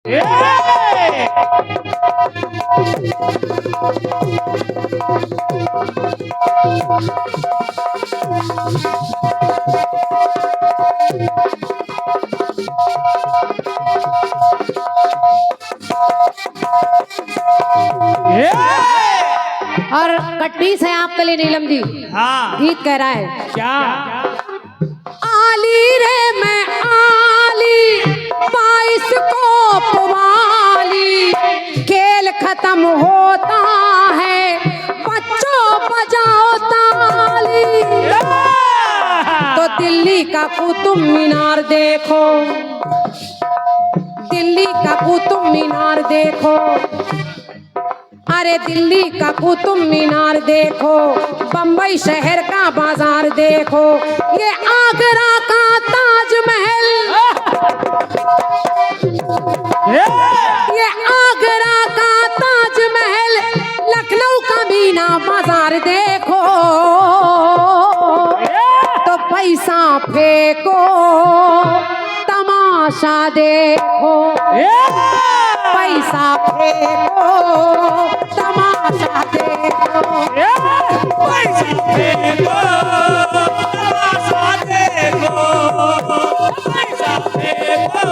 और कटनी से आपके लिए नीलम जी गीत कह रहा है क्या? आली रे मैं आली 22 को पुवाली, खेल खत्म होता है बच्चों बजाओ ताली। तो दिल्ली का कुतुब मीनार देखो, दिल्ली का कुतुब मीनार देखो, अरे दिल्ली का कुतुब मीनार देखो, बम्बई शहर का बाजार देखो, ये आगरा का ताजमहल, ये आगरा का ताजमहल, लखनऊ का मीना बाजार देखो। तो पैसा फेंको तमाशा देखो, पैसा फेंको तमाशा देखो, पैसा फेंको तमाशा देखो, पैसा फेंको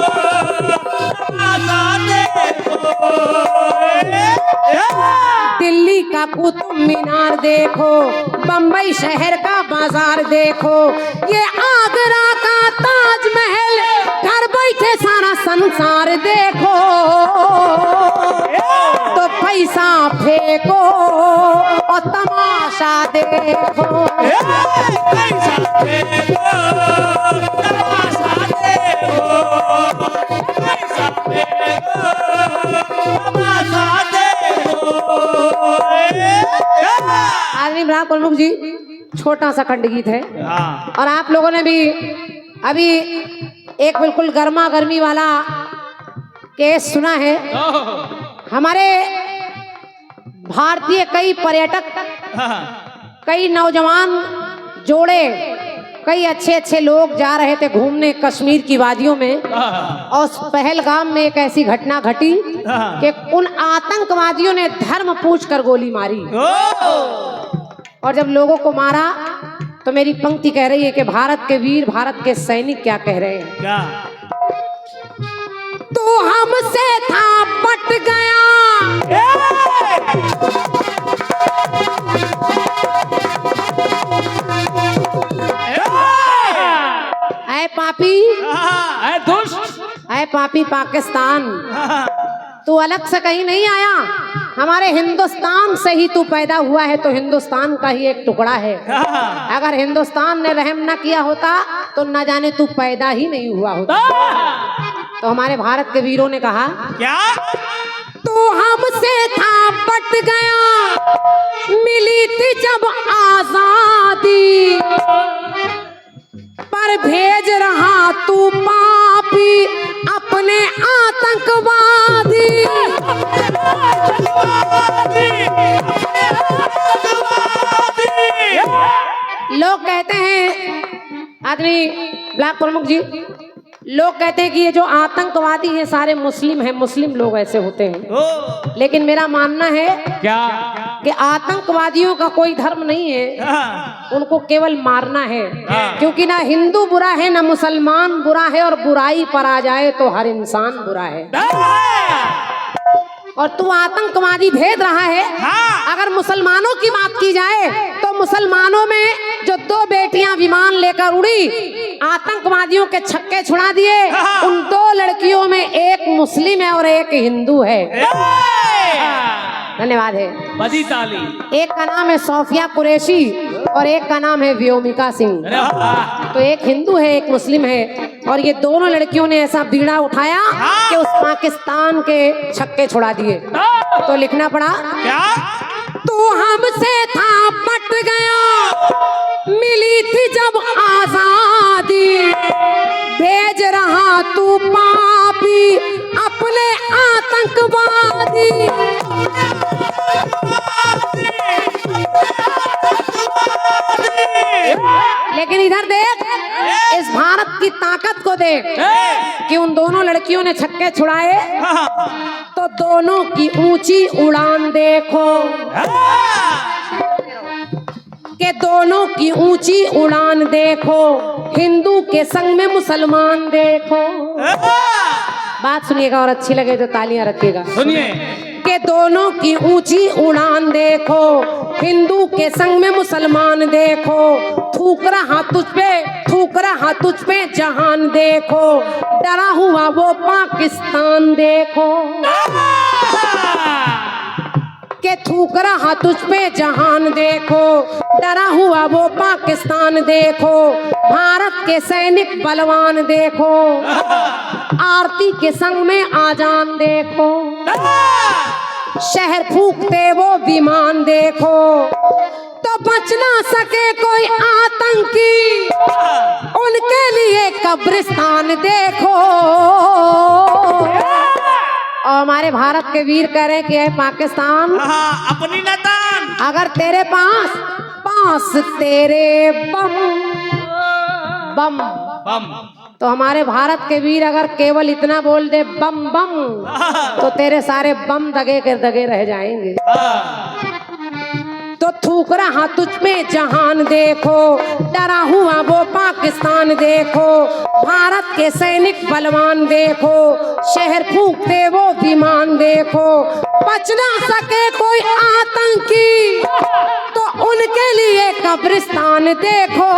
तमाशा देखो। दिल्ली का कुतुब मीनार देखो, बम्बई शहर का बाजार देखो, ये आगरा का ताजमहल, घर बैठे सारा संसार देखो। तो पैसा फेंको और तमाशा देखो, पैसा फेंको तमाशा देखो, पैसा फेंको तमाशा देखो। आदमी ब्राह्मण प्रमुख जी छोटा सा खंड गीत है। और आप लोगों ने भी अभी एक बिल्कुल गर्मा गर्मी वाला केस सुना है। हमारे भारतीय कई पर्यटक, कई नौजवान जोड़े, कई अच्छे अच्छे लोग जा रहे थे घूमने कश्मीर की वादियों में, और पहलगाम में एक ऐसी घटना घटी कि उन आतंकवादियों ने धर्म पूछकर गोली मारी। और जब लोगों को मारा तो मेरी पंक्ति कह रही है कि भारत के वीर, भारत के सैनिक क्या कह रहे हैं। क्या? तो हमसे था पट गया, ऐ पापी, ऐ दुष्ट, ऐ पापी पाकिस्तान, तू अलग से कहीं नहीं आया, हमारे हिंदुस्तान से ही तू पैदा हुआ है, तो हिंदुस्तान का ही एक टुकड़ा है। अगर हिंदुस्तान ने रहम न किया होता तो न जाने तू पैदा ही नहीं हुआ होता। तो हमारे भारत के वीरों ने कहा, क्या? तू हमसे था पट गया, मिली थी जब आजादी, पर भेज रहा तू पापी अपने आतंकवादी। लोग कहते हैं, आदमी ब्लॉक प्रमुख जी, लोग कहते हैं कि ये जो आतंकवादी हैं सारे मुस्लिम हैं, मुस्लिम लोग ऐसे होते हैं। लेकिन मेरा मानना है क्या? कि आतंकवादियों का कोई धर्म नहीं है, उनको केवल मारना है। क्योंकि ना हिंदू बुरा है ना मुसलमान बुरा है, और बुराई पर आ जाए तो हर इंसान बुरा है। और तू आतंकवादी भेद रहा है। अगर मुसलमानों की बात की जाए तो मुसलमानों में जो 2 बेटियां विमान लेकर उड़ी, आतंकवादियों के छक्के छुड़ा दिए, उन 2 लड़कियों में एक मुस्लिम है और एक हिंदू है। धन्यवाद है। बड़ी ताली। एक का नाम है सोफिया कुरैशी और एक का नाम है व्योमिका सिंह। तो एक हिंदू है, एक मुस्लिम है, और ये दोनों लड़कियों ने ऐसा बीड़ा उठाया कि उस पाकिस्तान के छक्के छुड़ा दिए। तो लिखना पड़ा, क्या? तू हमसे था पट गया, मिली थी जब आजादी, भेज रहा तू पापी अपने आतंकवादी। लेकिन इधर देख, इस भारत की ताकत को देख कि उन दोनों लड़कियों ने छक्के छुड़ाए, तो दोनों की ऊंची उड़ान देखो, कि दोनों की ऊंची उड़ान देखो, हिंदू के संग में मुसलमान देखो। बात सुनिएगा और अच्छी लगे तो तालियां रखिएगा। सुनिए कि दोनों की ऊंची उड़ान देखो, हिंदू के संग में मुसलमान देखो, थूक रहा तुझ पे, थूक रहा तुझ पे जहान देखो, डरा हुआ वो पाकिस्तान देखो, के थूक रहा तुझ पे जहान देखो, डरा हुआ वो पाकिस्तान देखो, भारत के सैनिक बलवान देखो, आरती के संग में आजान देखो, शहर फूकते वो विमान देखो, तो बच ना सके कोई आतंकी, उनके लिए कब्रिस्तान देखो। और हमारे भारत के वीर कह रहे कि है पाकिस्तान, अपनी नतान, अगर तेरे पास पास तेरे बम बम बम, तो हमारे भारत के वीर अगर केवल इतना बोल दे बम बम, तो तेरे सारे बम दगे के दगे रह जाएंगे। तो थूक रहा तुझ पे जहान देखो, डरा हुआ वो पाकिस्तान देखो, भारत के सैनिक बलवान देखो, शहर फूकते वो विमान देखो, बच ना सके कोई आतंकी, तो उनके लिए कब्रिस्तान देखो,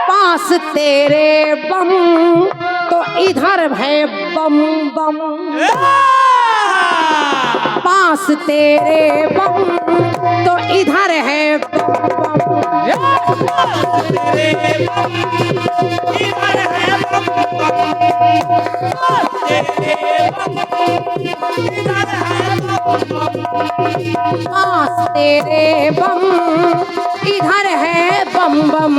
पास तेरे बम तो इधर है बम बम, पास तेरे बम तो इधर है बम पास तेरे बम इधर है बम बम।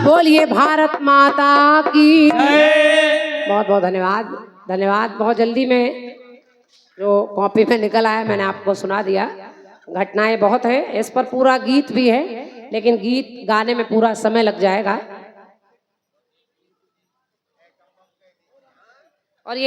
बोलिए भारत माता की। बहुत बहुत धन्यवाद, धन्यवाद। बहुत जल्दी में जो कॉपी में निकल आया मैंने आपको सुना दिया। घटनाएं बहुत है, इस पर पूरा गीत भी है, लेकिन गीत गाने में पूरा समय लग जाएगा। और ये